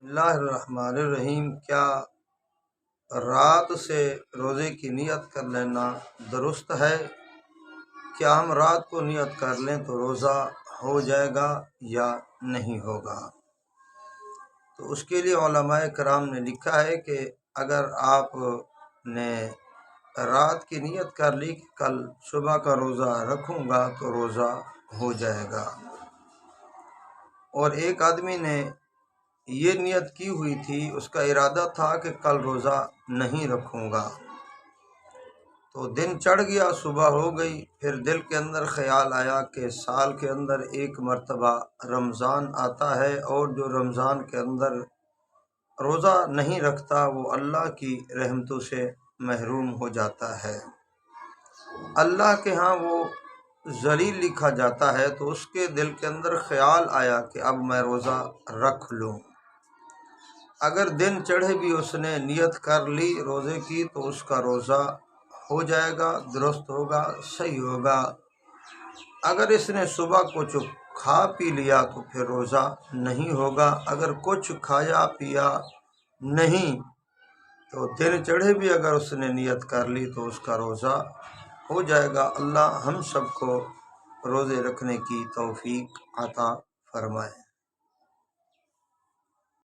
اللہ الرحمن الرحیم۔ کیا رات سے روزے کی نیت کر لینا درست ہے؟ کیا ہم رات کو نیت کر لیں تو روزہ ہو جائے گا یا نہیں ہوگا؟ تو اس کے لیے علماء کرام نے لکھا ہے کہ اگر آپ نے رات کی نیت کر لی کہ کل صبح کا روزہ رکھوں گا تو روزہ ہو جائے گا، اور ایک آدمی نے یہ نیت کی ہوئی تھی، اس کا ارادہ تھا کہ کل روزہ نہیں رکھوں گا، تو دن چڑھ گیا، صبح ہو گئی، پھر دل کے اندر خیال آیا کہ سال کے اندر ایک مرتبہ رمضان آتا ہے، اور جو رمضان کے اندر روزہ نہیں رکھتا وہ اللہ کی رحمتوں سے محروم ہو جاتا ہے، اللہ کے ہاں وہ ذلیل لکھا جاتا ہے۔ تو اس کے دل کے اندر خیال آیا کہ اب میں روزہ رکھ لوں۔ اگر دن چڑھے بھی اس نے نیت کر لی روزے کی تو اس کا روزہ ہو جائے گا، درست ہوگا، صحیح ہوگا۔ اگر اس نے صبح کچھ کھا پی لیا تو پھر روزہ نہیں ہوگا۔ اگر کچھ کھایا پیا نہیں تو دن چڑھے بھی اگر اس نے نیت کر لی تو اس کا روزہ ہو جائے گا۔ اللہ ہم سب کو روزے رکھنے کی توفیق عطا فرمائے۔